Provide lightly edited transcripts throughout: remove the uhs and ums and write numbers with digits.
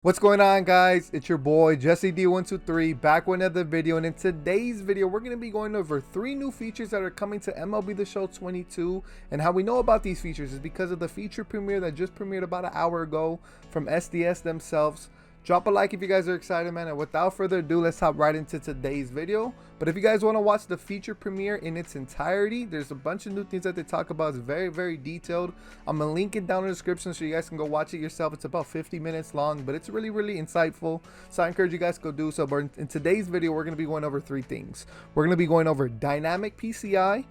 What's going on, guys? It's your boy Jesse D123 back with another video, and in today's video we're going to be going over 3 new features that are coming to MLB The Show 22. And how we know about these features is because of the feature premiere that just premiered about an hour ago from SDS themselves. Drop a like if you guys are excited, man, and without further ado, let's hop right into today's video. But if you guys want to watch the feature premiere in its entirety, there's a bunch of new things that they talk about. It's very detailed. I'm gonna link it down in the description so you guys can go watch it yourself. It's about 50 minutes long, but it's really insightful, so I encourage you guys to go do so. But in today's video we're going to be going over 3 things. We're going to be going over dynamic PCI,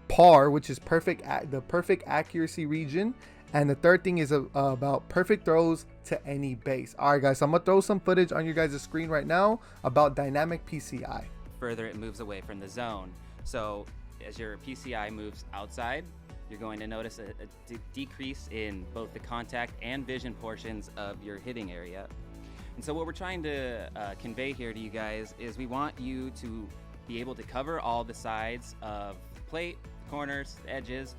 par, which is the perfect accuracy region, and the third thing is about perfect throws to any base. All right, guys, so I'm gonna throw some footage on your guys' screen right now about dynamic PCI. Further it moves away from the zone. So as your PCI moves outside, you're going to notice a decrease in both the contact and vision portions of your hitting area. And so what we're trying to convey here to you guys is we want you to be able to cover all the sides of the plate, corners, edges,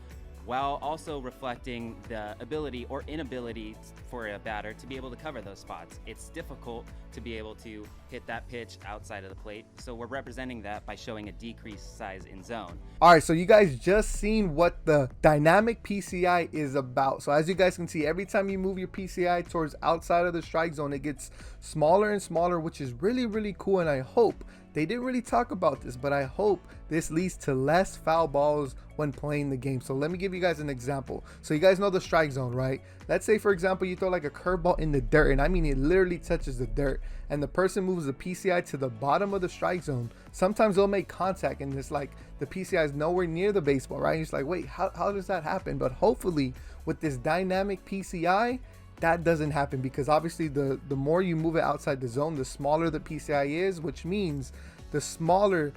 while also reflecting the ability or inability for a batter to be able to cover those spots. It's difficult to be able to hit that pitch outside of the plate, so we're representing that by showing a decreased size in zone. All right, so you guys just seen what the dynamic PCI is about. So as you guys can see, every time you move your PCI towards outside of the strike zone, it gets smaller and smaller, which is really cool. And I hope they didn't really talk about this, but I hope this leads to less foul balls when playing the game. So let me give you guys an example. So you guys know the strike zone, right? Let's say, for example, you throw like a curveball in the dirt, and I mean it literally touches the dirt, and the person moves the PCI to the bottom of the strike zone. Sometimes they'll make contact, and it's like the PCI is nowhere near the baseball, right? And it's like, wait, how does that happen? But hopefully with this dynamic PCI, that doesn't happen, because obviously the more you move it outside the zone, the smaller the PCI is, which means the smaller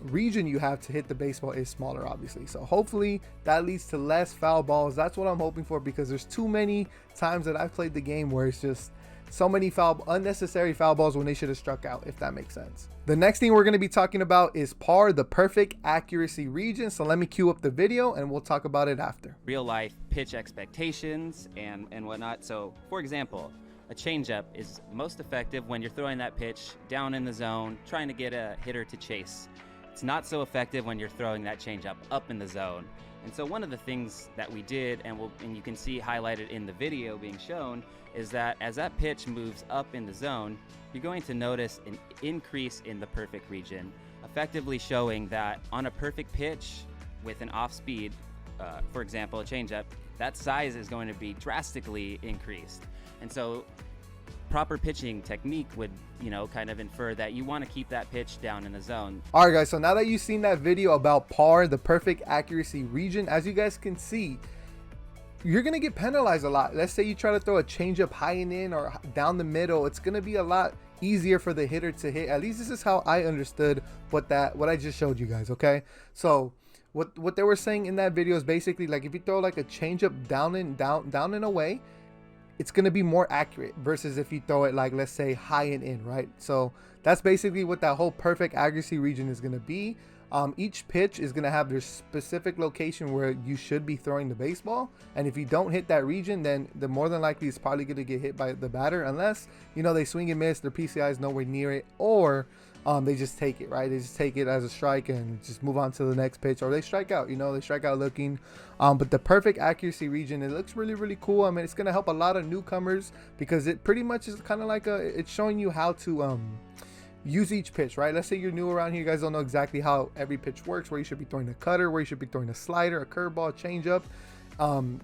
region you have to hit the baseball is smaller, obviously. So hopefully that leads to less foul balls. That's what I'm hoping for, because there's too many times that I've played the game where it's just so many unnecessary foul balls when they should have struck out, if that makes sense. The next thing we're going to be talking about is par, the perfect accuracy region. So let me cue up the video and we'll talk about it after. Real life pitch expectations and whatnot. So for example, a changeup is most effective when you're throwing that pitch down in the zone, trying to get a hitter to chase. It's not so effective when you're throwing that changeup up in the zone. And so one of the things that we did, and you can see highlighted in the video being shown, is that as that pitch moves up in the zone, you're going to notice an increase in the perfect region, effectively showing that on a perfect pitch with an off speed, for example, a changeup, that size is going to be drastically increased. And so proper pitching technique would, kind of infer that you want to keep that pitch down in the zone. All right, guys, so now that you've seen that video about par, the perfect accuracy region, as you guys can see, you're going to get penalized a lot. Let's say you try to throw a changeup high and in or down the middle. It's going to be a lot easier for the hitter to hit. At least this is how I understood what I just showed you guys, okay? So what they were saying in that video is basically like if you throw like a changeup down and away, it's going to be more accurate versus if you throw it like, let's say, high and in, right? So that's basically what that whole perfect accuracy region is going to be. Each pitch is going to have their specific location where you should be throwing the baseball, and if you don't hit that region, then the more than likely it's probably going to get hit by the batter, unless they swing and miss, their PCI is nowhere near it, or they just take it, right? They just take it as a strike and just move on to the next pitch, or they strike out, they strike out looking. But the perfect accuracy region, it looks really cool. I mean, it's going to help a lot of newcomers, because it pretty much is kind of like it's showing you how to use each pitch, right? Let's say you're new around here, you guys don't know exactly how every pitch works, where you should be throwing a cutter, where you should be throwing a slider, a curveball, a changeup.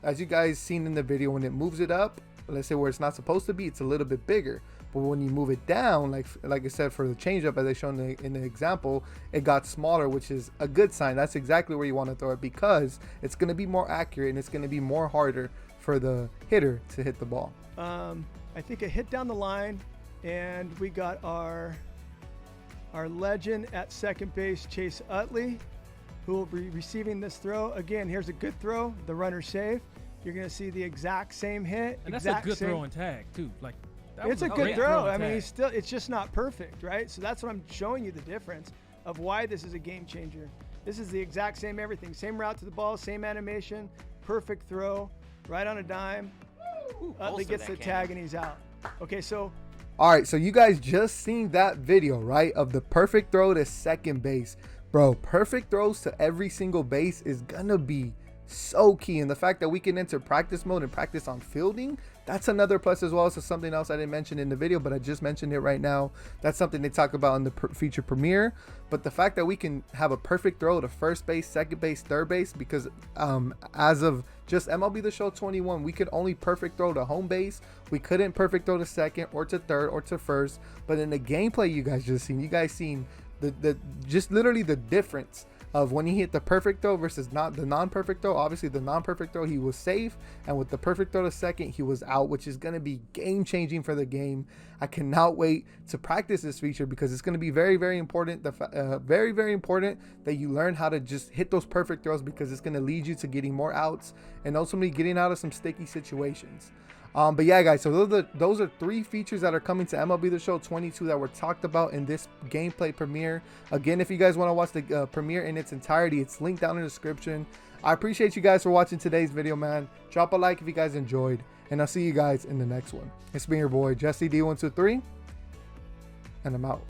As you guys seen in the video, when it moves it up, let's say where it's not supposed to be, it's a little bit bigger. But when you move it down, like I said, for the changeup, as they shown in the example, it got smaller, which is a good sign. That's exactly where you want to throw it, because it's going to be more accurate and it's going to be more harder for the hitter to hit the ball. I think a hit down the line, and we got our legend at second base, Chase Utley, who will be receiving this throw. Again, here's a good throw, the runner's safe. You're going to see the exact same hit. And that's a good throw and tag too. Like, it's a good throw. I mean, it's just not perfect, right? So that's what I'm showing you, the difference of why this is a game changer. This is the exact same everything. Same route to the ball, same animation, perfect throw, right on a dime. Utley gets the tag and he's out. Okay, so all right, so you guys just seen that video, right, of the perfect throw to second base. Bro, perfect throws to every single base is gonna be so key. And the fact that we can enter practice mode and practice on fielding, that's another plus as well. So something else I didn't mention in the video, but I just mentioned it right now. That's something they talk about in the feature premiere. But the fact that we can have a perfect throw to first base, second base, third base, because as of just MLB The Show 21, we could only perfect throw to home base. We couldn't perfect throw to second or to third or to first. But in the gameplay you guys just seen, the just literally the difference of when he hit the perfect throw versus not the non-perfect throw. Obviously the non-perfect throw, he was safe, and with the perfect throw to second, he was out, which is going to be game changing for the game. I cannot wait to practice this feature because it's going to be very, very important. Very, very important that you learn how to just hit those perfect throws, because it's going to lead you to getting more outs and ultimately getting out of some sticky situations. But yeah, guys, so those are 3 features that are coming to MLB The Show 22 that were talked about in this gameplay premiere. Again, if you guys want to watch the premiere in its entirety, it's linked down in the description. I appreciate you guys for watching today's video, man. Drop a like if you guys enjoyed, and I'll see you guys in the next one. It's been your boy, Jesse D123, and I'm out.